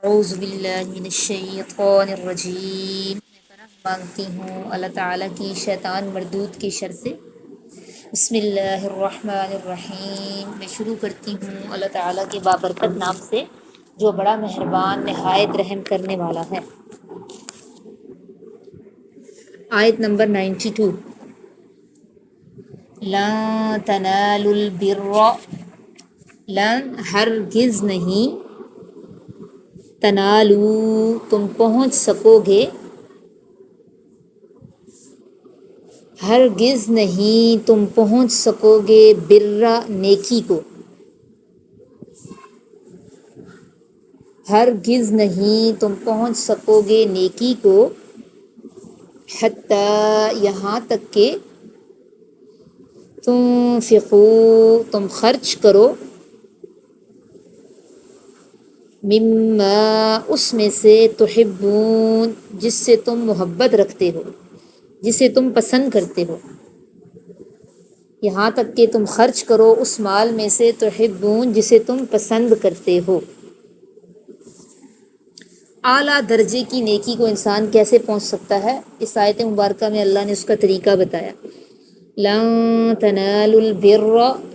اعوذ باللہ من الشیطان الرجیم، میں پناہ مانگتی ہوں اللہ تعالیٰ کی شیطان مردود کی شر سے۔ بسم اللہ الرحمن الرحیم، میں شروع کرتی ہوں اللہ تعالیٰ کے بابرکت نام سے جو بڑا مہربان نہایت رحم کرنے والا ہے۔ آیت نمبر 92۔ لن تنالوا البر، لن ہرگز نہیں، تنالو تم پہنچ سکو گے، ہرگز نہیں تم پہنچ سکو گے، برا نیکی کو، ہرگز نہیں تم پہنچ سکو گے نیکی کو، حتیٰ یہاں تک کہ تنفقو تم خرچ کرو، مما اس میں سے، تحبون جس سے تم محبت رکھتے ہو، جسے تم پسند کرتے ہو، یہاں تک کہ تم خرچ کرو اس مال میں سے، تحبون جسے تم پسند کرتے ہو۔ اعلیٰ درجے کی نیکی کو انسان کیسے پہنچ سکتا ہے؟ اس آیت مبارکہ میں اللہ نے اس کا طریقہ بتایا۔ لن تنالوا البر،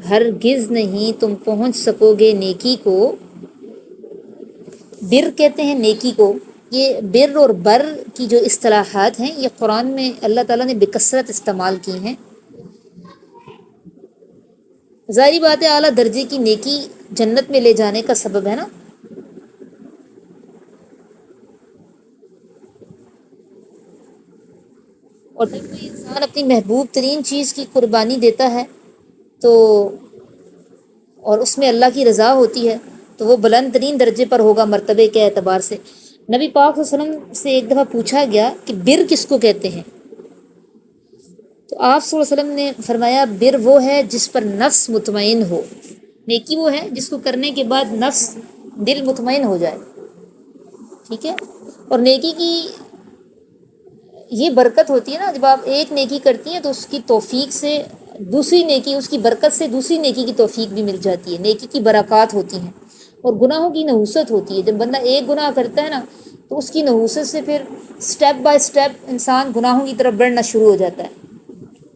ہرگز نہیں تم پہنچ سکو گے نیکی کو، بر کہتے ہیں نیکی کو۔ یہ بر اور بر کی جو اصطلاحات ہیں یہ قرآن میں اللہ تعالیٰ نے بکثرت استعمال کی ہیں۔ ظاہری بات ہے اعلیٰ درجے کی نیکی جنت میں لے جانے کا سبب ہے نا۔ اور جب کوئی انسان اپنی محبوب ترین چیز کی قربانی دیتا ہے تو اور اس میں اللہ کی رضا ہوتی ہے تو وہ بلند ترین درجے پر ہوگا مرتبے کے اعتبار سے۔ نبی پاک صلی اللہ علیہ وسلم سے ایک دفعہ پوچھا گیا کہ بر کس کو کہتے ہیں، تو آپ صلی اللہ علیہ وسلم نے فرمایا بر وہ ہے جس پر نفس مطمئن ہو، نیکی وہ ہے جس کو کرنے کے بعد نفس دل مطمئن ہو جائے، ٹھیک ہے۔ اور نیکی کی یہ برکت ہوتی ہے نا، جب آپ ایک نیکی کرتی ہیں تو اس کی توفیق سے دوسری نیکی، اس کی برکت سے دوسری نیکی کی توفیق بھی مل جاتی ہے، نیکی کی برکات ہوتی ہیں۔ اور گناہوں کی نحوست ہوتی ہے، جب بندہ ایک گناہ کرتا ہے نا تو اس کی نحوست سے پھر سٹیپ بائی سٹیپ انسان گناہوں کی طرف بڑھنا شروع ہو جاتا ہے۔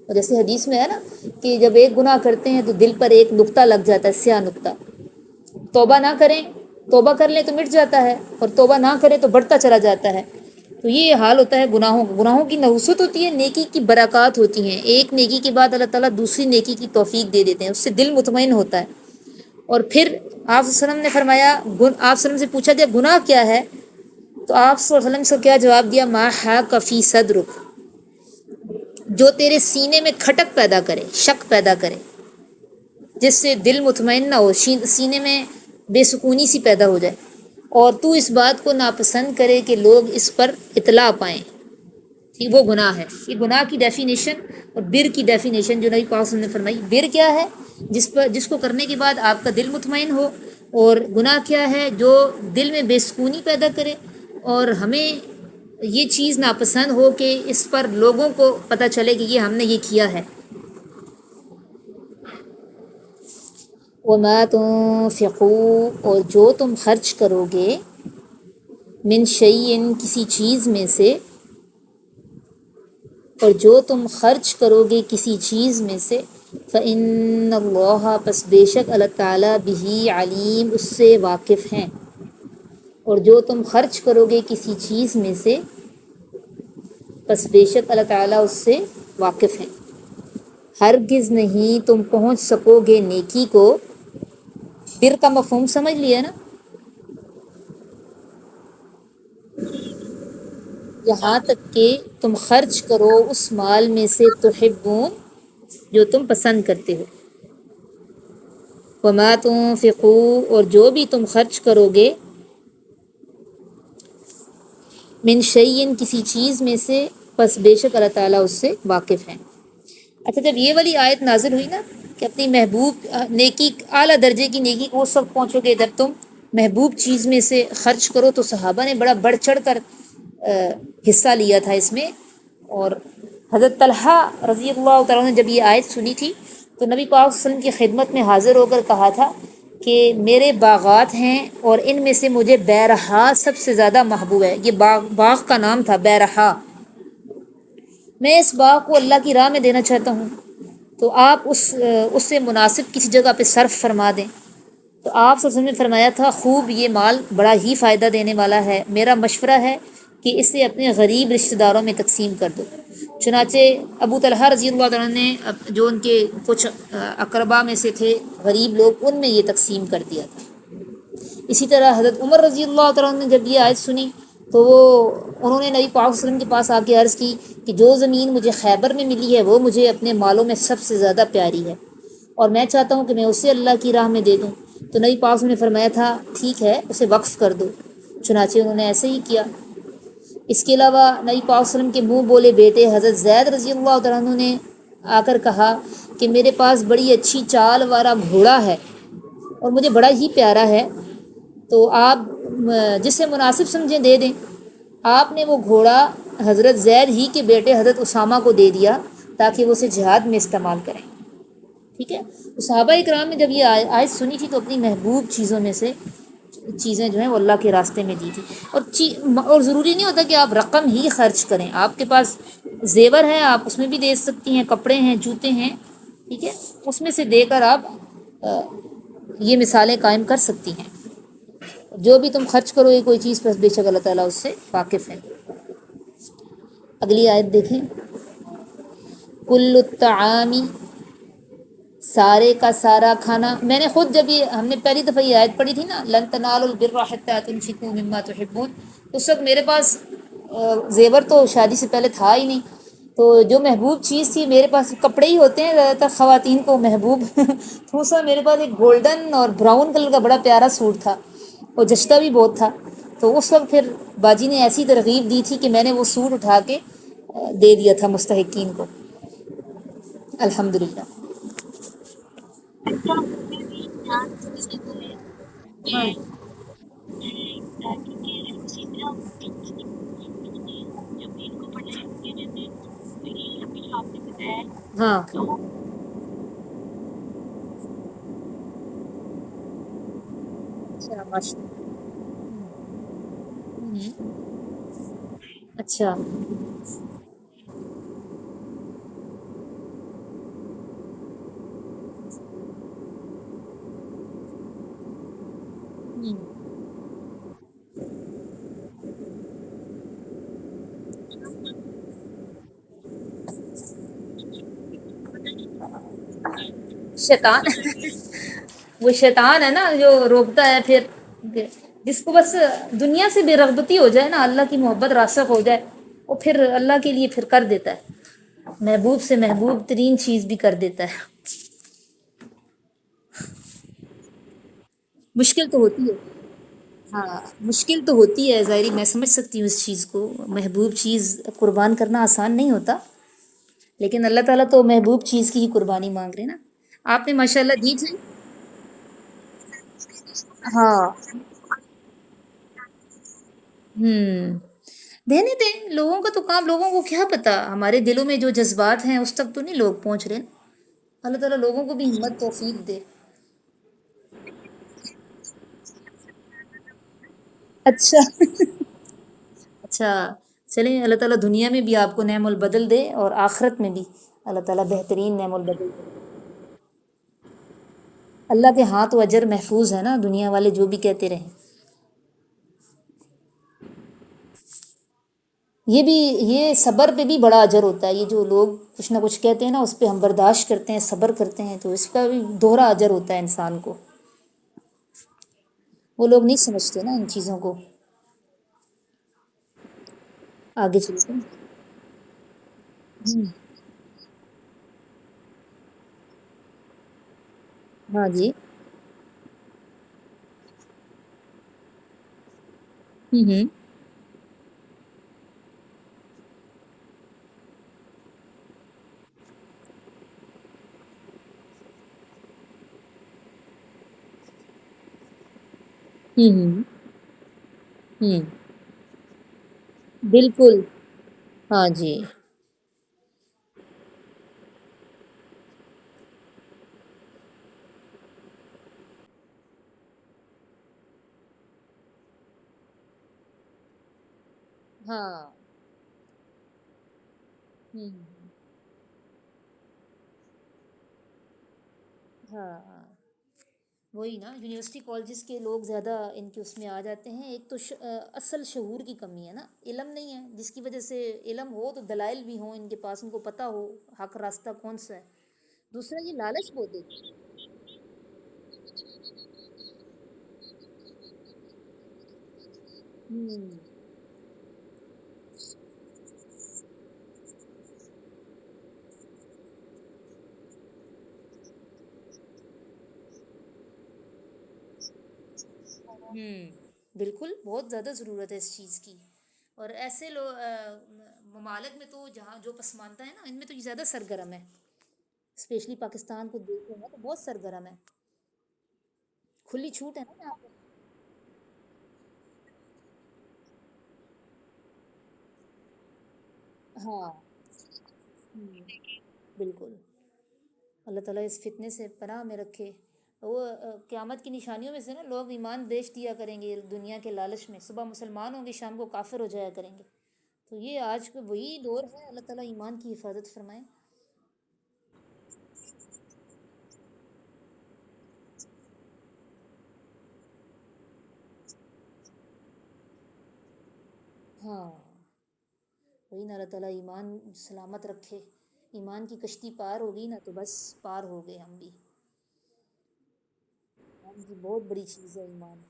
اور جیسے حدیث میں ہے نا کہ جب ایک گناہ کرتے ہیں تو دل پر ایک نقطہ لگ جاتا ہے، سیاہ نقطہ، توبہ نہ کریں، توبہ کر لیں تو مٹ جاتا ہے، اور توبہ نہ کریں تو بڑھتا چلا جاتا ہے۔ تو یہ حال ہوتا ہے گناہوں کا، گناہوں کی نحوست ہوتی ہے، نیکی کی برکات ہوتی ہیں، ایک نیکی کے بعد اللہ تعالیٰ دوسری نیکی کی توفیق دے دیتے ہیں، اس سے دل مطمئن ہوتا ہے۔ اور پھر آپ صلی اللہ علیہ وسلم نے فرمایا، آپ صلی اللہ علیہ وسلم سے پوچھا گیا گناہ کیا ہے، تو آپ صلی اللہ علیہ وسلم سے کیا جواب دیا؟ ما حاک فی صدرک، جو تیرے سینے میں کھٹک پیدا کرے، شک پیدا کرے، جس سے دل مطمئن نہ ہو، سینے میں بے سکونی سی پیدا ہو جائے، اور تو اس بات کو ناپسند کرے کہ لوگ اس پر اطلاع پائیں، ٹھیک، وہ گناہ ہے۔ یہ گناہ کی ڈیفینیشن اور بر کی ڈیفینیشن جو نبی پاک صلی اللہ علیہ وسلم نے فرمائی۔ بر کیا ہے؟ جس کو کرنے کے بعد آپ کا دل مطمئن ہو، اور گناہ کیا ہے؟ جو دل میں بے سکونی پیدا کرے اور ہمیں یہ چیز ناپسند ہو کہ اس پر لوگوں کو پتہ چلے کہ یہ ہم نے یہ کیا ہے۔ وما تنفقوا، اور جو تم خرچ کرو گے، من شیئن کسی چیز میں سے، اور جو تم خرچ کرو گے کسی چیز میں سے، فإن اللہ، پس بے شک اللہ تعالیٰ، بہ علیم، اس سے واقف ہیں۔ اور جو تم خرچ کرو گے کسی چیز میں سے، پس بے شک اللہ تعالیٰ اس سے واقف ہیں۔ ہرگز نہیں تم پہنچ سکو گے نیکی کو، بر کا مفہوم سمجھ لیا نا، یہاں تک کہ تم خرچ کرو اس مال میں سے، تحبون جو تم پسند کرتے ہو، وما تنفقوا، اور جو بھی تم خرچ کرو گے، من شیئن کسی چیز میں سے، پس بے شک اللہ تعالیٰ اس سے واقف ہیں۔ اچھا، جب یہ والی آیت نازل ہوئی نا کہ اپنی محبوب نیکی، اعلیٰ درجے کی نیکی کو اس وقت پہنچو گے جب تم محبوب چیز میں سے خرچ کرو، تو صحابہ نے بڑا بڑھ چڑھ کر حصہ لیا تھا اس میں۔ اور حضرت طلحہ رضی اللہ تعالیٰ نے جب یہ آیت سنی تھی تو نبی پاک صلی اللہ علیہ وسلم کی خدمت میں حاضر ہو کر کہا تھا کہ میرے باغات ہیں اور ان میں سے مجھے بیرہا سب سے زیادہ محبوب ہے. یہ باغ کا نام تھا بیرہا. میں اس باغ کو اللہ کی راہ میں دینا چاہتا ہوں، تو آپ اس سے مناسب کسی جگہ پہ صرف فرما دیں. تو آپ صلی اللہ علیہ وسلم نے فرمایا تھا خوب یہ مال بڑا ہی فائدہ دینے والا ہے، میرا مشورہ ہے کہ اسے اپنے غریب رشتہ داروں میں تقسیم کر دو. چنانچہ ابو طلحہ رضی اللہ عنہ نے جو ان کے کچھ اقربا میں سے تھے غریب لوگ، ان میں یہ تقسیم کر دیا تھا. اسی طرح حضرت عمر رضی اللہ عنہ نے جب یہ آیت سنی تو انہوں نے نبی پاک صلی اللہ علیہ وسلم کے پاس آ کے عرض کی کہ جو زمین مجھے خیبر میں ملی ہے وہ مجھے اپنے مالوں میں سب سے زیادہ پیاری ہے، اور میں چاہتا ہوں کہ میں اسے اللہ کی راہ میں دے دوں. تو نبی پاک نے فرمایا تھا ٹھیک ہے اسے وقف کر دو. چنانچہ انہوں نے ایسے ہی کیا. اس کے علاوہ نبی پاک وسلم کے منہ بولے بیٹے حضرت زید رضی اللہ عنہ نے آ کر کہا کہ میرے پاس بڑی اچھی چال والا گھوڑا ہے اور مجھے بڑا ہی پیارا ہے، تو آپ جسے مناسب سمجھیں دے دیں. آپ نے وہ گھوڑا حضرت زید ہی کے بیٹے حضرت اسامہ کو دے دیا تاکہ وہ اسے جہاد میں استعمال کریں. ٹھیک ہے. تو صحابہ اکرام نے جب یہ آیت سنی تھی تو اپنی محبوب چیزوں میں سے چیزیں جو ہیں وہ اللہ کے راستے میں دی تھی. اور ضروری نہیں ہوتا کہ آپ رقم ہی خرچ کریں، آپ کے پاس زیور ہے آپ اس میں بھی دے سکتی ہیں، کپڑے ہیں، جوتے ہیں، ٹھیک ہے، اس میں سے دے کر آپ یہ مثالیں قائم کر سکتی ہیں. جو بھی تم خرچ کرو یہ کوئی چیز بس بے شک اللہ تعالیٰ اس سے واقف ہے. اگلی آیت دیکھیں. کل الطعام، سارے کا سارا کھانا. میں نے خود جب یہ ہم نے پہلی دفعہ یہ آیت پڑھی تھی نا لن تنالوا البر حتى تنفقوا مما تحبون، اس وقت میرے پاس زیور تو شادی سے پہلے تھا ہی نہیں. تو جو محبوب چیز تھی میرے پاس کپڑے ہی ہوتے ہیں زیادہ تر خواتین کو محبوب. تو سا میرے پاس ایک گولڈن اور براؤن کلر کا بڑا پیارا سوٹ تھا اور جچتا بھی بہت تھا. تو اس وقت پھر باجی نے ایسی ترغیب دی تھی کہ میں نے وہ سوٹ اٹھا کے دے دیا تھا مستحقین کو. الحمدللہ. ہاں ہاں اچھا ماشاء اللہ. اچھا. شیطان وہ شیطان ہے نا جو روکتا ہے. پھر جس کو بس دنیا سے بے رغبتی ہو جائے نا، اللہ کی محبت راسخ ہو جائے، وہ پھر اللہ کے لیے پھر کر دیتا ہے، محبوب سے محبوب ترین چیز بھی کر دیتا ہے. مشکل تو ہوتی ہے. ہاں مشکل تو ہوتی ہے ظاہری، میں سمجھ سکتی ہوں اس چیز کو. محبوب چیز قربان کرنا آسان نہیں ہوتا، لیکن اللہ تعالیٰ تو محبوب چیز کی ہی قربانی مانگ رہے نا. آپ نے ماشاء اللہ دی تھی. ہاں. ہوں. دینے دیں لوگوں کا تو کام، لوگوں کو کیا پتا ہمارے دلوں میں جو جذبات ہیں اس تک تو نہیں لوگ پہنچ رہے. اللہ تعالیٰ لوگوں کو بھی ہمت توفیق دے. اچھا. اچھا. چلیں اللہ تعالیٰ دنیا میں بھی آپ کو نعم البدل دے اور آخرت میں بھی اللہ تعالیٰ بہترین نعم البدل دے. اللہ کے ہاں تو اجر محفوظ ہے نا، دنیا والے جو بھی کہتے رہیں. یہ بھی یہ صبر پہ بھی بڑا اجر ہوتا ہے. یہ جو لوگ کچھ نہ کچھ کہتے ہیں نا اس پہ ہم برداشت کرتے ہیں، صبر کرتے ہیں، تو اس کا بھی دوہرا اجر ہوتا ہے انسان کو. وہ لوگ نہیں سمجھتے نا ان چیزوں کو. آگے چلتے ہیں. ہاں جی. ہوں. ہوں. ہوں. بالکل. ہاں جی. ہاں ہوں ہاں وہی نا، یونیورسٹی کالجز کے لوگ زیادہ ان کے اس میں آ جاتے ہیں. ایک تو اصل شعور کی کمی ہے نا، علم نہیں ہے، جس کی وجہ سے علم ہو تو دلائل بھی ہوں ان کے پاس، ان کو پتہ ہو حق راستہ کون سا ہے. دوسرا یہ لالچ بہت دیتی ہے. ہوں بالکل بہت زیادہ ضرورت ہے اس چیز کی. اور ایسے ممالک میں تو جہاں جو پسمانتا ہے نا، ان میں تو یہ زیادہ سرگرم ہے. اسپیشلی پاکستان کو دیکھ لیں گے تو بہت سرگرم ہے. کھلی چھوٹ ہے نا یہاں پہ. ہاں بالکل. اللہ تعالیٰ اس فتنے سے پناہ میں رکھے. وہ قیامت کی نشانیوں میں سے نا، لوگ ایمان بیچ دیا کریں گے دنیا کے لالچ میں، صبح مسلمان ہوں گے شام کو کافر ہو جایا کریں گے. تو یہ آج کا وہی دور ہے. اللہ تعالیٰ ایمان کی حفاظت فرمائے. ہاں وہی نا، اللہ تعالیٰ ایمان سلامت رکھے. ایمان کی کشتی پار ہوگی نا تو بس پار ہو گئے ہم بھی. ایمان کی بہت بڑی چیز ہے ایمان.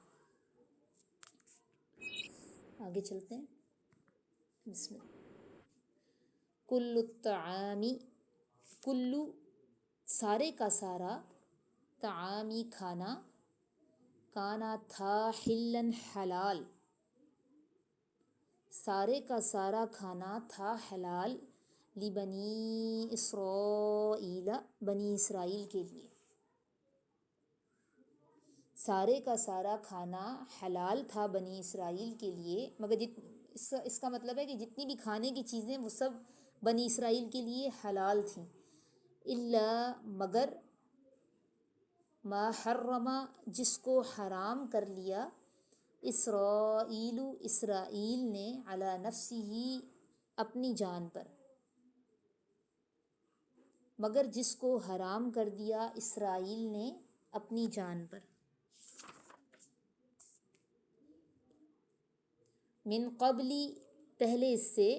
آگے چلتے ہیں. بسم اللہ. کل الطعامی، کلو سارے کا سارا، طعامی کھانا، کانا تھا حلن حلال، سارے کا سارا کھانا تھا حلال، لبنی اسرائیل، بنی اسرائیل کے لیے. سارے کا سارا کھانا حلال تھا بنی اسرائیل کے لیے، مگر اس کا مطلب ہے کہ جتنی بھی کھانے کی چیزیں وہ سب بنی اسرائیل کے لیے حلال تھیں. الا مگر ما حرما جس کو حرام کر لیا، اسرائیل اسرائیل نے، علی نفسی اپنی جان پر، مگر جس کو حرام کر دیا اسرائیل نے اپنی جان پر. من قبلی پہلے اس سے،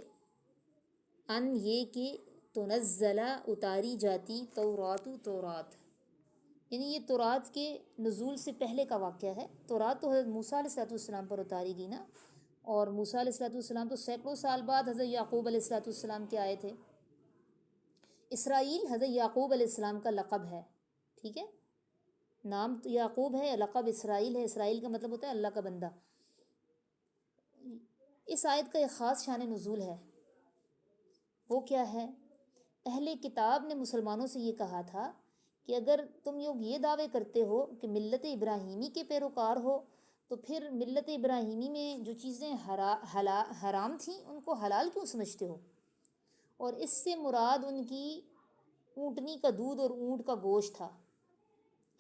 ان یہ کہ تنزلہ اتاری جاتی، تورات تورات، یعنی یہ تورات کے نزول سے پہلے کا واقعہ ہے. تورات تو حضرت موسیٰ علیہ السلام پر اتاری گئی نا، اور موسیٰ علیہ السلام تو سینکڑوں سال بعد حضرت یعقوب علیہ السلام کے آئے تھے. اسرائیل حضرت یعقوب علیہ السلام کا لقب ہے. ٹھیک ہے، نام تو یعقوب ہے، لقب اسرائیل ہے. اسرائیل کا مطلب ہوتا ہے اللہ کا بندہ. اس آیت کا ایک خاص شان نزول ہے. وہ کیا ہے؟ اہل کتاب نے مسلمانوں سے یہ کہا تھا کہ اگر تم لوگ یہ دعوے کرتے ہو کہ ملت ابراہیمی کے پیروکار ہو، تو پھر ملت ابراہیمی میں جو چیزیں حرام تھیں ان کو حلال کیوں سمجھتے ہو؟ اور اس سے مراد ان کی اونٹنی کا دودھ اور اونٹ کا گوشت تھا.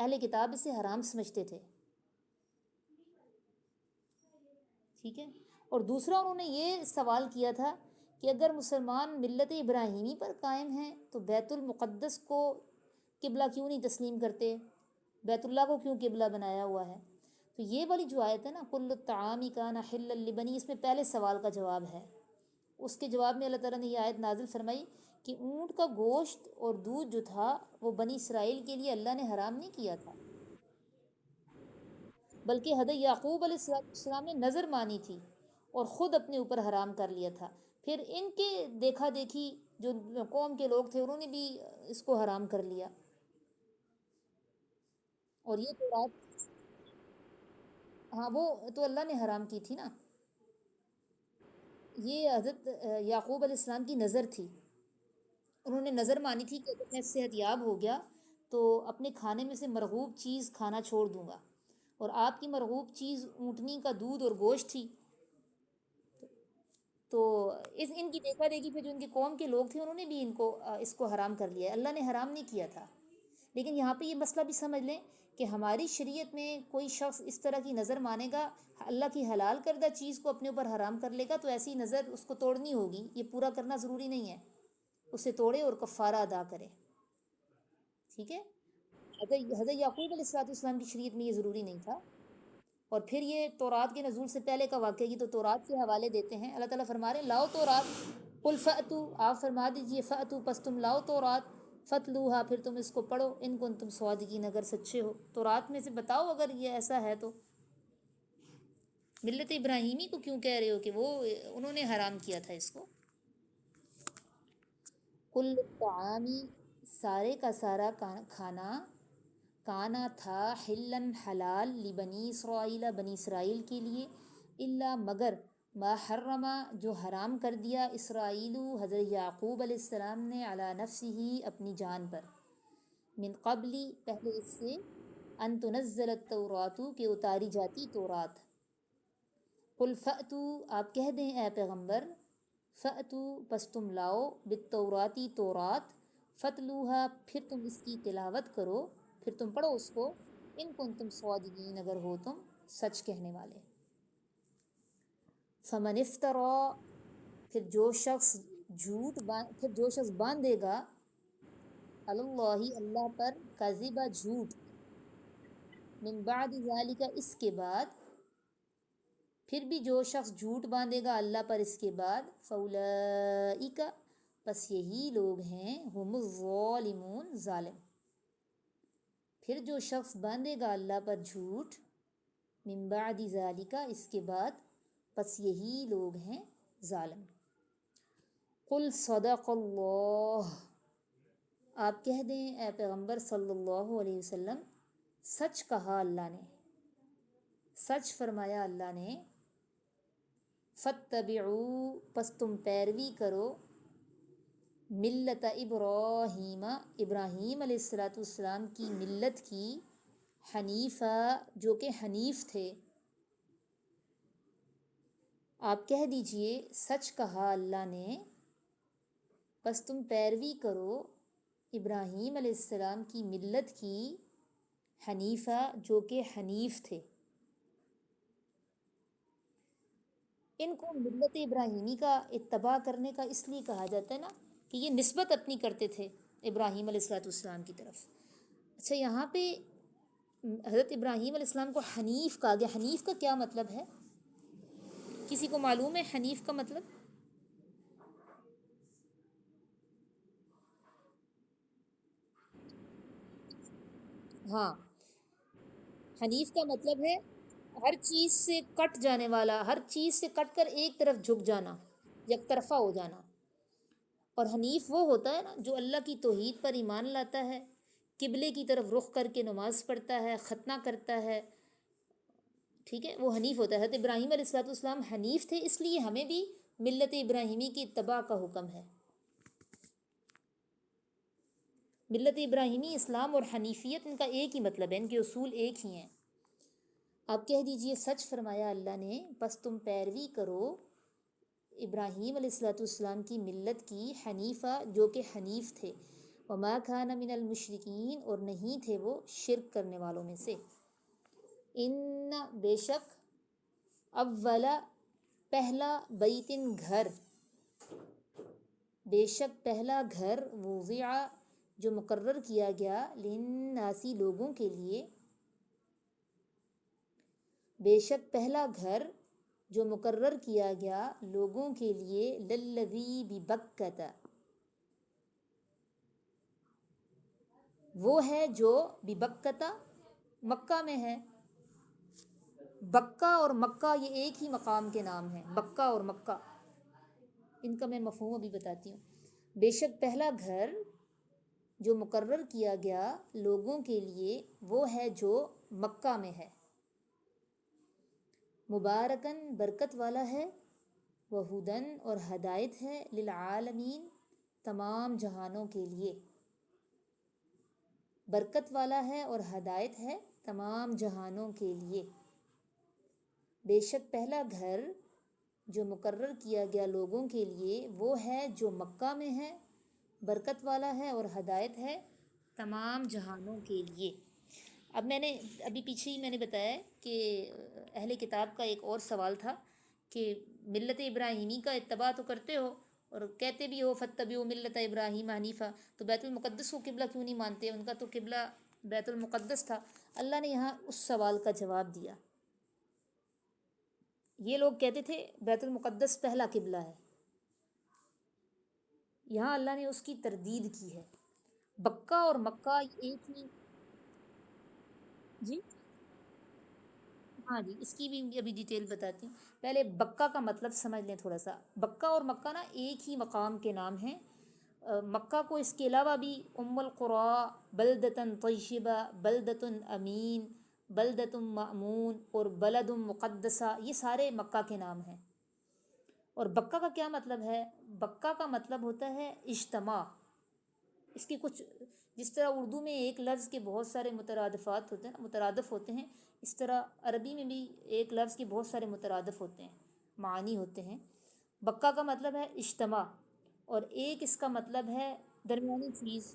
اہل کتاب اسے حرام سمجھتے تھے. ٹھیک ہے. اور دوسرا انہوں نے یہ سوال کیا تھا کہ اگر مسلمان ملت ابراہیمی پر قائم ہیں تو بیت المقدس کو قبلہ کیوں نہیں تسلیم کرتے، بیت اللہ کو کیوں قبلہ بنایا ہوا ہے؟ تو یہ والی جو آیت ہے نا، کل الطعام کان حلا لبنی، اس میں پہلے سوال کا جواب ہے. اس کے جواب میں اللہ تعالیٰ نے یہ آیت نازل فرمائی کہ اونٹ کا گوشت اور دودھ جو تھا وہ بنی اسرائیل کے لیے اللہ نے حرام نہیں کیا تھا، بلکہ حضرت یعقوب علیہ السلام نے نظر مانی تھی اور خود اپنے اوپر حرام کر لیا تھا. پھر ان کے دیکھا دیکھی جو قوم کے لوگ تھے انہوں نے بھی اس کو حرام کر لیا. اور یہ تو بات، ہاں وہ تو اللہ نے حرام کی تھی نا. یہ حضرت یعقوب علیہ السلام کی نظر تھی. انہوں نے نظر مانی تھی کہ اگر میں صحت یاب ہو گیا تو اپنے کھانے میں سے مرغوب چیز کھانا چھوڑ دوں گا. اور آپ کی مرغوب چیز اونٹنی کا دودھ اور گوشت تھی. تو ان کی دیکھا دیکھی پہ جو ان کے قوم کے لوگ تھے انہوں نے بھی اس کو حرام کر لیا. اللہ نے حرام نہیں کیا تھا، لیکن یہاں پہ یہ مسئلہ بھی سمجھ لیں کہ ہماری شریعت میں کوئی شخص اس طرح کی نظر مانے گا، اللہ کی حلال کردہ چیز کو اپنے اوپر حرام کر لے گا، تو ایسی نظر اس کو توڑنی ہوگی، یہ پورا کرنا ضروری نہیں ہے، اسے توڑے اور کفارہ ادا کرے، ٹھیک ہے۔ حضرت یعقوب علیہ السلام کی شریعت میں یہ ضروری نہیں تھا۔ اور پھر یہ تورات کے نزول سے پہلے کا واقعہ، یہ تو تورات کے حوالے دیتے ہیں، اللہ تعالیٰ فرما رہے ہیں لاؤ تورات، قل فأتو، آپ فرما دیجئے فأتو، پس تم لاؤ تورات، فتلوہا، پھر تم اس کو پڑھو، ان کنتم صادقین، اگر سچے ہو، تورات میں سے بتاؤ اگر یہ ایسا ہے تو۔ ملت ابراہیمی کو کیوں کہہ رہے ہو کہ وہ انہوں نے حرام کیا تھا اس کو؟ کل طعامی، سارے کا سارا کھانا، کانا تھا، حلن حلال، لبنی اسرائیل، بنی اسرائیل کے لیے، الا مگر، ما حرما، جو حرام کر دیا اسرائیل، حضرت یعقوب علیہ السلام نے، علی نفسہ، اپنی جان پر، من قبلی، پہلے اس سے، ان تنزل التورات، کہ اتاری جاتی تورات۔ قل فأتو، آپ کہہ دیں اے پیغمبر، فأتو، پس تم لاؤ، بالتوراتی، تورات، فتلوہا، پھر تم اس کی تلاوت کرو، پھر تم پڑھو اس کو، ان کنتم صادقین، اگر ہو تم سچ کہنے والے۔ فمن افترا، پھر جو شخص باندھے گا، اللہ، اللہ پر، کذبا، جھوٹ، من بعد ذالک، اس کے بعد، پھر بھی جو شخص جھوٹ باندھے گا اللہ پر اس کے بعد، فاولئک، پس یہی لوگ ہیں، ہم الظالمون، ظالم۔ پھر جو شخص باندھے گا اللہ پر جھوٹ، من بعد ذالک، اس کے بعد، پس یہی لوگ ہیں ظالم۔ قل صدق اللہ، آپ کہہ دیں اے پیغمبر صلی اللہ علیہ وسلم، سچ کہا اللہ نے، سچ فرمایا اللہ نے۔ فاتبعوا، پس تم پیروی کرو، ملت ابراہیم، ابراہیم علیہ السلام کی ملت کی، حنیفہ، جو کہ حنیف تھے۔ آپ کہہ دیجئے سچ کہا اللہ نے، پس تم پیروی کرو ابراہیم علیہ السلام کی ملت کی، حنیفہ، جو کہ حنیف تھے۔ ان کو ملت ابراہیمی کا اتباع کرنے کا اس لیے کہا جاتا ہے نا کہ یہ نسبت اپنی کرتے تھے ابراہیم علیہ السلام کی طرف۔ اچھا، یہاں پہ حضرت ابراہیم علیہ السلام کو حنیف کہا گیا، حنیف کا کیا مطلب ہے؟ کسی کو معلوم ہے حنیف کا مطلب؟ ہاں، حنیف کا مطلب ہے ہر چیز سے کٹ جانے والا، ہر چیز سے کٹ کر ایک طرف جھک جانا، یک طرفہ ہو جانا۔ اور حنیف وہ ہوتا ہے نا جو اللہ کی توحید پر ایمان لاتا ہے، قبلے کی طرف رخ کر کے نماز پڑھتا ہے، ختنہ کرتا ہے، ٹھیک ہے، وہ حنیف ہوتا ہے۔ حضرت ابراہیم علیہ السلام حنیف تھے، اس لیے ہمیں بھی ملت ابراہیمی کی اتباع کا حکم ہے۔ ملت ابراہیمی، اسلام اور حنیفیت، ان کا ایک ہی مطلب ہے، ان کے اصول ایک ہی ہیں۔ آپ کہہ دیجئے سچ فرمایا اللہ نے، پس تم پیروی کرو ابراہیم علیہ السلام کی ملت کی، حنیفہ، جو کہ حنیف تھے، وما کان من المشرکین، اور نہیں تھے وہ شرک کرنے والوں میں سے۔ ان، بے شک، اولا، پہلا، بیتن، گھر، بے شک پہلا گھر، وضع، جو مقرر کیا گیا، للناسی، لوگوں کے لیے، بے شک پہلا گھر جو مقرر کیا گیا لوگوں کے لیے، للذی ببکۃ، وہ ہے جو ببکۃ، مکہ میں ہے۔ بکہ اور مکہ یہ ایک ہی مقام کے نام ہیں، بکہ اور مکہ، ان کا میں مفہوم ابھی بتاتی ہوں۔ بے شک پہلا گھر جو مقرر کیا گیا لوگوں کے لیے، وہ ہے جو مکہ میں ہے، مبارکن، برکت والا ہے، وہدن، اور ہدایت ہے، للعالمین، تمام جہانوں کے لیے، برکت والا ہے اور ہدایت ہے تمام جہانوں کے لیے۔ بے شک پہلا گھر جو مقرر کیا گیا لوگوں کے لیے، وہ ہے جو مکہ میں ہے، برکت والا ہے اور ہدایت ہے تمام جہانوں کے لیے۔ اب میں نے ابھی پیچھے ہی میں نے بتایا ہے کہ اہل کتاب کا ایک اور سوال تھا کہ ملت ابراہیمی کا اتباع تو کرتے ہو اور کہتے بھی ہو فتبعوا ملت ابراہیم حنیفہ، تو بیت المقدس کو قبلہ کیوں نہیں مانتے؟ ان کا تو قبلہ بیت المقدس تھا۔ اللہ نے یہاں اس سوال کا جواب دیا۔ یہ لوگ کہتے تھے بیت المقدس پہلا قبلہ ہے، یہاں اللہ نے اس کی تردید کی ہے۔ بکہ اور مکہ ایک ہی، جی ہاں جی، اس کی بھی ابھی ڈیٹیل بتاتی ہوں۔ پہلے بکہ کا مطلب سمجھ لیں تھوڑا سا۔ بکہ اور مکہ نا ایک ہی مقام کے نام ہیں۔ مکہ کو اس کے علاوہ بھی ام القریٰ، بلدتن طیبہ، بلدتن امین، بلدتن مأمون اور بلد مقدسہ، یہ سارے مکہ کے نام ہیں۔ اور بکہ کا کیا مطلب ہے؟ بکہ کا مطلب ہوتا ہے اجتماع۔ اس کے کچھ، جس طرح اردو میں ایک لفظ کے بہت سارے مترادفات ہوتے ہیں، مترادف ہوتے ہیں، اس طرح عربی میں بھی ایک لفظ کے بہت سارے مترادف ہوتے ہیں، معانی ہوتے ہیں۔ بکہ کا مطلب ہے اجتماع، اور ایک اس کا مطلب ہے درمیانی چیز۔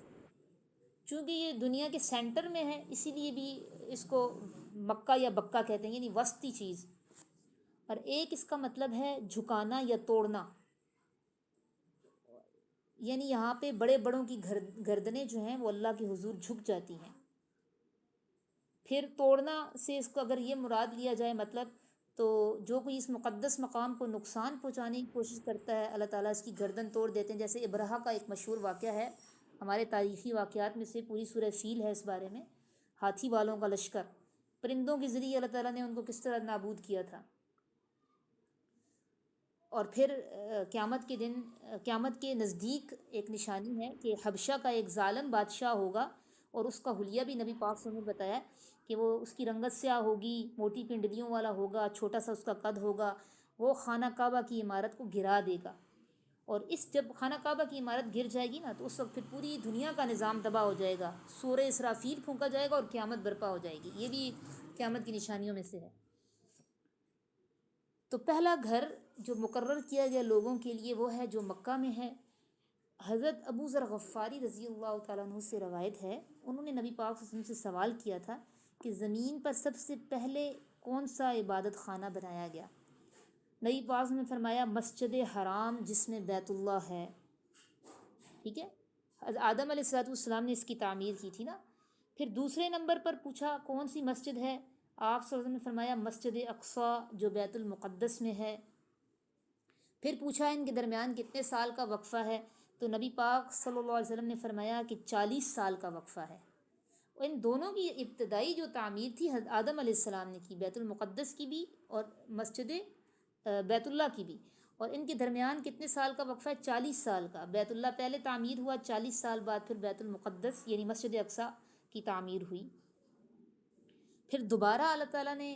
چونکہ یہ دنیا کے سینٹر میں ہے، اسی لیے بھی اس کو مکہ یا بکہ کہتے ہیں، یعنی وسطی چیز۔ اور ایک اس کا مطلب ہے جھکانا یا توڑنا، یعنی یہاں پہ بڑے بڑوں کی گردنیں جو ہیں وہ اللہ کے حضور جھک جاتی ہیں۔ پھر توڑنا سے اس کو اگر یہ مراد لیا جائے مطلب، تو جو کوئی اس مقدس مقام کو نقصان پہنچانے کی کوشش کرتا ہے اللہ تعالیٰ اس کی گردن توڑ دیتے ہیں۔ جیسے ابرہہ کا ایک مشہور واقعہ ہے ہمارے تاریخی واقعات میں سے، پوری سورہ فیل ہے اس بارے میں، ہاتھی والوں کا لشکر، پرندوں کے ذریعے اللہ تعالیٰ نے ان کو کس طرح نابود کیا تھا۔ اور پھر قیامت کے دن، قیامت کے نزدیک ایک نشانی ہے کہ حبشہ کا ایک ظالم بادشاہ ہوگا، اور اس کا حلیہ بھی نبی پاک صلی اللہ علیہ وسلم نے بتایا کہ وہ اس کی رنگت سیاہ ہوگی، موٹی پنڈلیوں والا ہوگا، چھوٹا سا اس کا قد ہوگا، وہ خانہ کعبہ کی عمارت کو گرا دے گا۔ اور اس جب خانہ کعبہ کی عمارت گر جائے گی نا، تو اس وقت پھر پوری دنیا کا نظام تباہ ہو جائے گا، سورہ اسرافیل پھونکا جائے گا اور قیامت برپا ہو جائے گی۔ یہ بھی قیامت کی نشانیوں میں سے ہے۔ تو پہلا گھر جو مقرر کیا گیا لوگوں کے لیے وہ ہے جو مکہ میں ہے۔ حضرت ابو ذر غفاری رضی اللہ تعالیٰ عنہ سے روایت ہے، انہوں نے نبی پاک صلی اللہ علیہ وسلم سے سوال کیا تھا کہ زمین پر سب سے پہلے کون سا عبادت خانہ بنایا گیا؟ نبی پاک صلی اللہ علیہ وسلم نے فرمایا مسجد حرام جس میں بیت اللہ ہے۔ ٹھیک ہے، آدم علیہ السلام نے اس کی تعمیر کی تھی نا۔ پھر دوسرے نمبر پر پوچھا کون سی مسجد ہے؟ آپ صلی اللہ علیہ وسلم نے فرمایا مسجد اقصیٰ جو بیت المقدس میں ہے۔ پھر پوچھا ان کے درمیان کتنے سال کا وقفہ ہے؟ تو نبی پاک صلی اللہ علیہ وسلم نے فرمایا کہ 40 سال کا وقفہ ہے۔ ان دونوں کی ابتدائی جو تعمیر تھی آدم علیہ السلام نے کی، بیت المقدس کی بھی اور مسجد بیت اللہ کی بھی، اور ان کے درمیان کتنے سال کا وقفہ ہے؟ 40 سال کا۔ بیت اللہ پہلے تعمیر ہوا، 40 سال بعد پھر بیت المقدس یعنی مسجد اقصیٰ کی تعمیر ہوئی۔ پھر دوبارہ اللہ تعالیٰ نے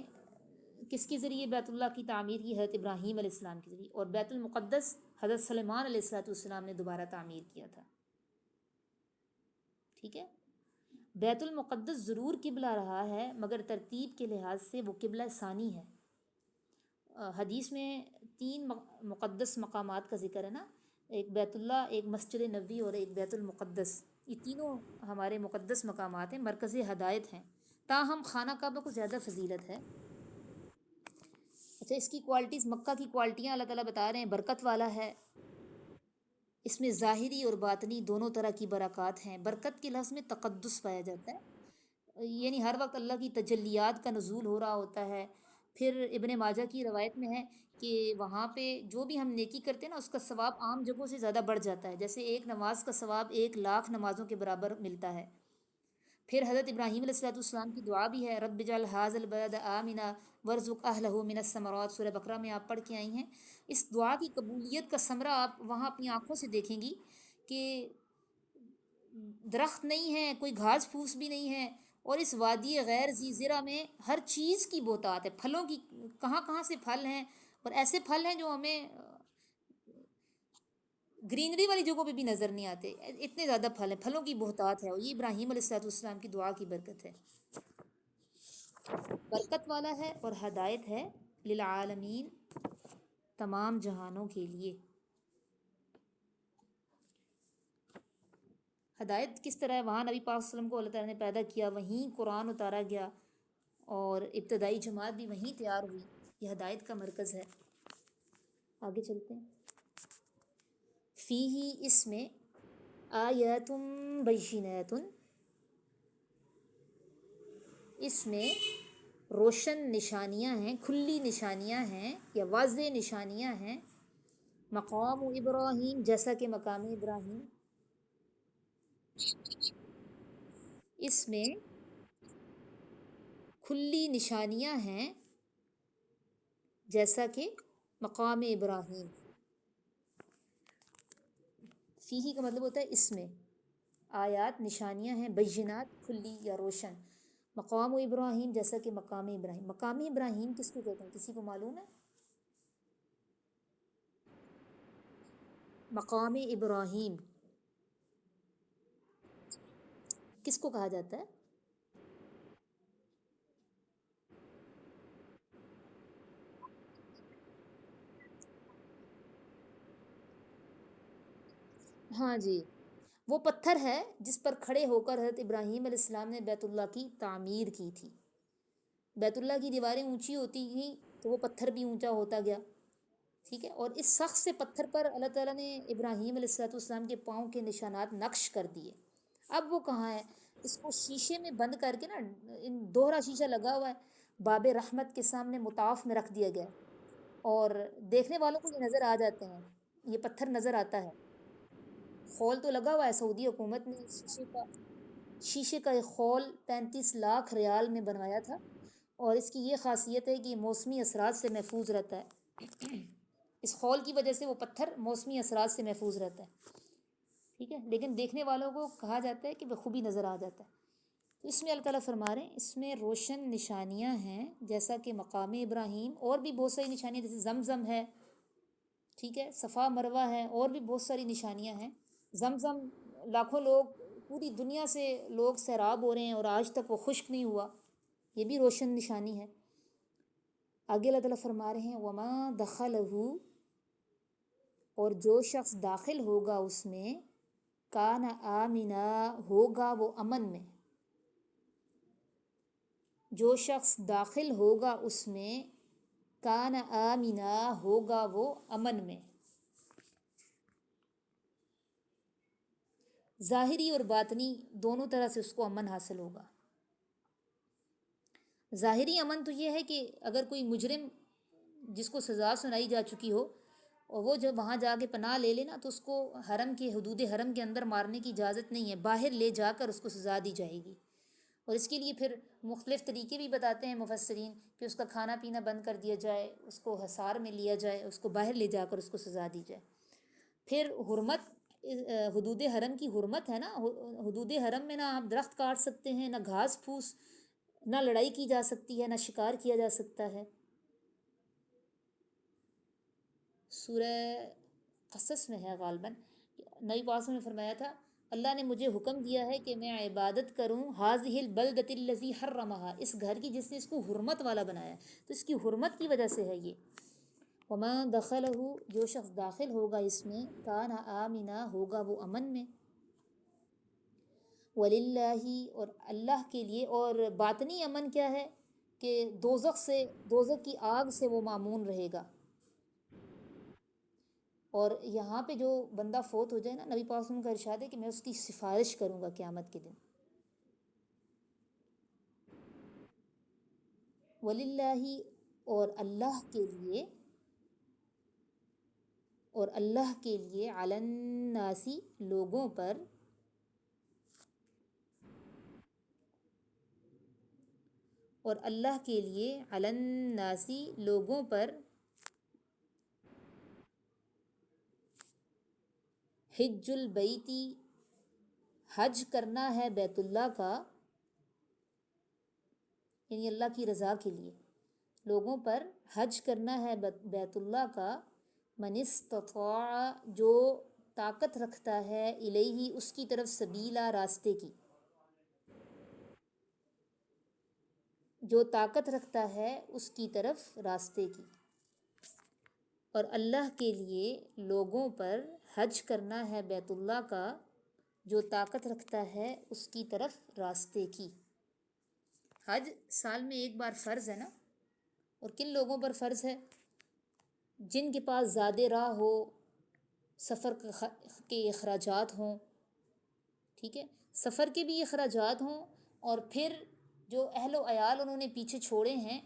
کس کے ذریعے بیت اللہ کی تعمیر کی؟ حضرت ابراہیم علیہ السلام کے ذریعے، اور بیت المقدس حضرت سلیمان علیہ السلام نے دوبارہ تعمیر کیا تھا۔ ٹھیک ہے، بیت المقدس ضرور قبلہ رہا ہے، مگر ترتیب کے لحاظ سے وہ قبلہ ثانی ہے۔ حدیث میں 3 مقدس مقامات کا ذکر ہے نا، ایک بیت اللہ، ایک مسجد نبوی اور ایک بیت المقدس۔ یہ تینوں ہمارے مقدس مقامات ہیں، مرکز ہدایت ہیں، تاہم خانہ کعبہ کو زیادہ فضیلت ہے۔ اچھا، اس کی کوالٹیز، مکہ کی کوالٹیاں اللہ تعالیٰ بتا رہے ہیں، برکت والا ہے، اس میں ظاہری اور باطنی دونوں طرح کی برکات ہیں۔ برکت کے لفظ میں تقدس پایا جاتا ہے، یعنی ہر وقت اللہ کی تجلیات کا نزول ہو رہا ہوتا ہے۔ پھر ابن ماجہ کی روایت میں ہے کہ وہاں پہ جو بھی ہم نیکی کرتے ہیں نا، اس کا ثواب عام جگہوں سے زیادہ بڑھ جاتا ہے، جیسے ایک نماز کا ثواب 1,00,000 نمازوں کے برابر ملتا ہے۔ پھر حضرت ابراہیم علیہ السلام کی دعا بھی ہے، رب اجعل ھذا البلد آمنا وارزق اہلہ من الثمرات، سورہ بقرہ میں آپ پڑھ کے آئی ہیں۔ اس دعا کی قبولیت کا ثمرہ آپ وہاں اپنی آنکھوں سے دیکھیں گی کہ درخت نہیں ہے، کوئی گھاس پھوس بھی نہیں ہے، اور اس وادی غیر ذی زرع میں ہر چیز کی بہتات ہے، پھلوں کی کہاں کہاں سے پھل ہیں، اور ایسے پھل ہیں جو ہمیں گرینری والی جگہوں پہ بھی نظر نہیں آتے، اتنے زیادہ پھل ہیں، پھلوں کی بہتات ہے، اور یہ ابراہیم علیہ السلام کی دعا کی برکت ہے۔ برکت والا ہے اور ہدایت ہے للعالمین، تمام جہانوں کے لیے۔ ہدایت کس طرح ہے، وہاں نبی پاک صلی اللہ علیہ وسلم کو اللہ تعالیٰ نے پیدا کیا، وہیں قرآن اتارا گیا اور ابتدائی جماعت بھی وہیں تیار ہوئی، یہ ہدایت کا مرکز ہے۔ آگے چلتے ہیں۔ فی ہی، اس میں، آیات بینات، اس میں روشن نشانیاں ہیں، کھلی نشانیاں ہیں یا واضح نشانیاں ہیں، مقام ابراہیم، جیسا کہ مقام ابراہیم، اس میں کھلی نشانیاں ہیں جیسا کہ مقام ابراہیم۔ فیہی کا مطلب ہوتا ہے اس میں، آیات نشانیاں ہیں، بینات کھلی یا روشن، مقام ابراہیم جیسا کہ مقام ابراہیم۔ مقام ابراہیم کس کو کہتے ہیں، کسی کو معلوم ہے؟ مقام ابراہیم کس کو کہا جاتا ہے؟ ہاں جی، وہ پتھر ہے جس پر کھڑے ہو کر حضرت ابراہیم علیہ السلام نے بیت اللہ کی تعمیر کی تھی۔ بیت اللہ کی دیواریں اونچی ہوتی گئیں تو وہ پتھر بھی اونچا ہوتا گیا، ٹھیک ہے، اور اس سخت سے پتھر پر اللہ تعالیٰ نے ابراہیم علیہ السلام کے پاؤں کے نشانات نقش کر دیے۔ اب وہ کہاں ہے؟ اس کو شیشے میں بند کر کے نا، ان دوہرا شیشہ لگا ہوا ہے، باب رحمت کے سامنے مطاف میں رکھ دیا گیا ہے، اور دیکھنے والوں کو یہ نظر آ جاتے ہیں، یہ پتھر نظر آتا ہے۔ خول تو لگا ہوا ہے، سعودی حکومت نے شیشے کا ایک خول 35 لاکھ ریال میں بنوایا تھا، اور اس کی یہ خاصیت ہے کہ یہ موسمی اثرات سے محفوظ رہتا ہے۔ اس خول کی وجہ سے وہ پتھر موسمی اثرات سے محفوظ رہتا ہے، ٹھیک ہے، لیکن دیکھنے والوں کو کہا جاتا ہے کہ بخوبی نظر آ جاتا ہے۔ تو اس میں اللہ تعالیٰ فرما رہے ہیں اس میں روشن نشانیاں ہیں جیسا کہ مقام ابراہیم، اور بھی بہت ساری نشانیاں جیسے زمزم ہے، ٹھیک ہے، صفا مروہ ہے، اور بھی بہت ساری نشانیاں ہیں۔ زمزم لاکھوں لوگ، پوری دنیا سے لوگ سیراب ہو رہے ہیں اور آج تک وہ خشک نہیں ہوا، یہ بھی روشن نشانی ہے۔ آگے اللہ تعالیٰ فرما رہے ہیں وما دخلہ، اور جو شخص داخل ہوگا اس میں، کان آمنا، ہوگا وہ امن میں، جو شخص داخل ہوگا اس میں، کان آمنا، ہوگا وہ امن میں۔ ظاہری اور باطنی دونوں طرح سے اس کو امن حاصل ہوگا۔ ظاہری امن تو یہ ہے کہ اگر کوئی مجرم جس کو سزا سنائی جا چکی ہو اور وہ جب وہاں جا کے پناہ لے لینا، تو اس کو حرم کے، حدود حرم کے اندر مارنے کی اجازت نہیں ہے، باہر لے جا کر اس کو سزا دی جائے گی، اور اس کے لیے پھر مختلف طریقے بھی بتاتے ہیں مفسرین کہ اس کا کھانا پینا بند کر دیا جائے، اس کو حصار میں لیا جائے، اس کو باہر لے جا کر اس کو سزا دی جائے۔ پھر حرمت، حدود حرم کی حرمت ہے نا، حدود حرم میں نہ آپ درخت کاٹ سکتے ہیں، نہ گھاس پھوس، نہ لڑائی کی جا سکتی ہے، نہ شکار کیا جا سکتا ہے۔ سورہ قصص میں ہے غالباً، نبی پاک نے فرمایا تھا اللہ نے مجھے حکم دیا ہے کہ میں عبادت کروں ہذہ البلدۃ الذی حرمھا، اس گھر کی جس نے اس کو حرمت والا بنایا، تو اس کی حرمت کی وجہ سے ہے یہ۔ وما دخلہ، جو شخص داخل ہوگا اس میں، کان آمنا، ہوگا وہ امن میں۔ وللہ، اور اللہ کے لیے، اور باطنی امن کیا ہے کہ دوزخ سے، دوزخ کی آگ سے وہ مامون رہے گا۔ اور یہاں پہ جو بندہ فوت ہو جائے نا، نبی پاک صلی اللہ علیہ وسلم کا ارشاد ہے کہ میں اس کی سفارش کروں گا قیامت کے دن۔ وللہ، اور اللہ کے لیے، اور اللہ کے لیے، علی الناسی، لوگوں پر، اور اللہ کے لیے، علی الناسی، لوگوں پر، حج البیتی، حج کرنا ہے بیت اللہ کا، یعنی اللہ کی رضا کے لیے لوگوں پر حج کرنا ہے بیت اللہ کا، من استطاع، جو طاقت رکھتا ہے، الیہ، اس کی طرف، سبیلا، راستے کی، جو طاقت رکھتا ہے اس کی طرف راستے کی۔ اور اللہ کے لیے لوگوں پر حج کرنا ہے بیت اللہ کا، جو طاقت رکھتا ہے اس کی طرف راستے کی۔ حج سال میں ایک بار فرض ہے نا، اور کن لوگوں پر فرض ہے؟ جن کے پاس زیادہ راہ ہو، سفر کے اخراجات ہوں، ٹھیک ہے، سفر کے بھی اخراجات ہوں، اور پھر جو اہل و عیال انہوں نے پیچھے چھوڑے ہیں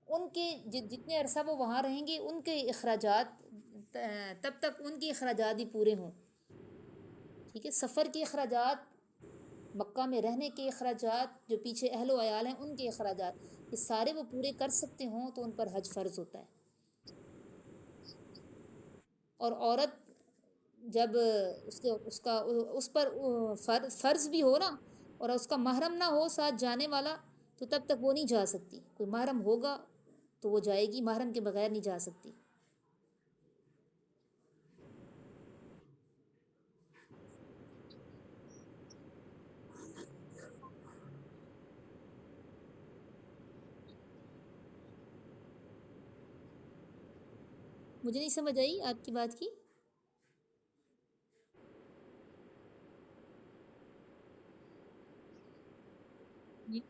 ان کے جتنے عرصہ وہ وہاں رہیں گے ان کے اخراجات تب تک ان کے اخراجات بھی پورے ہوں، ٹھیک ہے۔ سفر کے اخراجات، مکہ میں رہنے کے اخراجات، جو پیچھے اہل و عیال ہیں ان کے اخراجات، یہ سارے وہ پورے کر سکتے ہوں تو ان پر حج فرض ہوتا ہے۔ اور عورت جب اس پر فرض بھی ہو نا، اور اس کا محرم نہ ہو ساتھ جانے والا، تو تب تک وہ نہیں جا سکتی۔ کوئی محرم ہوگا تو وہ جائے گی، محرم کے بغیر نہیں جا سکتی۔ مجھے نہیں سمجھ آئی آپ کی بات کی۔ جی۔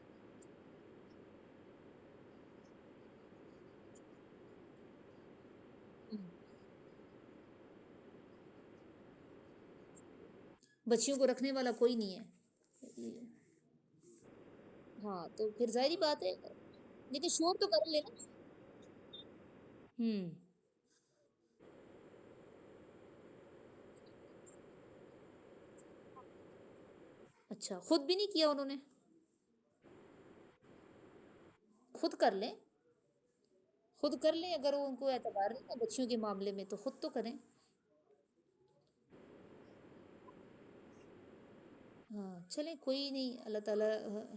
بچیوں کو رکھنے والا کوئی نہیں ہے، ہاں تو پھر ظاہری بات ہے، لیکن شور تو کر لینا۔ ہوں، اچھا، خود بھی نہیں کیا انہوں نے؟ خود کر لیں، خود کر لیں، اگر ان کو اعتبار نہیں ہے بچیوں کے معاملے میں تو خود تو کریں۔ ہاں چلیں، کوئی نہیں، اللہ تعالیٰ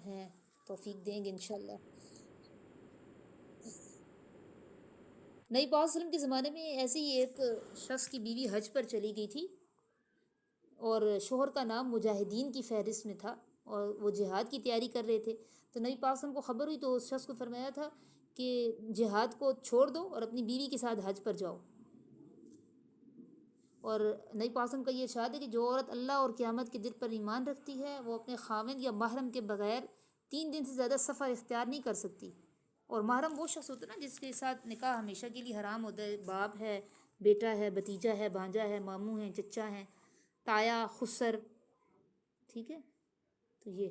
ہے، توفیق دیں گے انشاءاللہ۔ نبی پاک صلی اللہ علیہ وسلم کے زمانے میں ایسے ہی ایک شخص کی بیوی حج پر چلی گئی تھی، اور شوہر کا نام مجاہدین کی فہرست میں تھا، اور وہ جہاد کی تیاری کر رہے تھے۔ تو نبی پاک صلی اللہ علیہ وسلم کو خبر ہوئی تو اس شخص کو فرمایا تھا کہ جہاد کو چھوڑ دو اور اپنی بیوی کے ساتھ حج پر جاؤ۔ اور نبی پاک صلی اللہ علیہ وسلم کا یہ ارشاد ہے کہ جو عورت اللہ اور قیامت کے دن پر ایمان رکھتی ہے وہ اپنے خاوند یا محرم کے بغیر 3 دن سے زیادہ سفر اختیار نہیں کر سکتی۔ اور محرم وہ شخص ہوتا ہے نا جس کے ساتھ نکاح ہمیشہ کے لیے حرام ہوتا ہے، باپ ہے، بیٹا ہے، بھتیجا ہے، بھانجا ہے، ماموں ہیں، چچا ہیں، تایا، خسر، ٹھیک ہے، تو یہ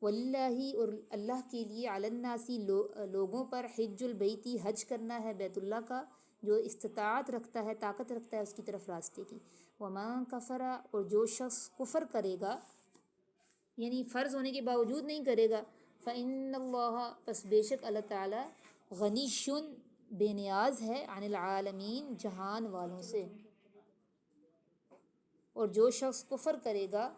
واللہ، اور اللہ کے لیے، علی الناسی، لوگوں پر، حج البیتی، حج کرنا ہے بیت اللہ کا، جو استطاعت رکھتا ہے، طاقت رکھتا ہے اس کی طرف راستے کی۔ ومن کفر، اور جو شخص کفر کرے گا، یعنی فرض ہونے کے باوجود نہیں کرے گا، فإن اللہ، پس بے شک اللہ تعالی، غنیشن، بے نیاز ہے، عن العالمین، جہان والوں سے۔ اور جو شخص کفر کرے گا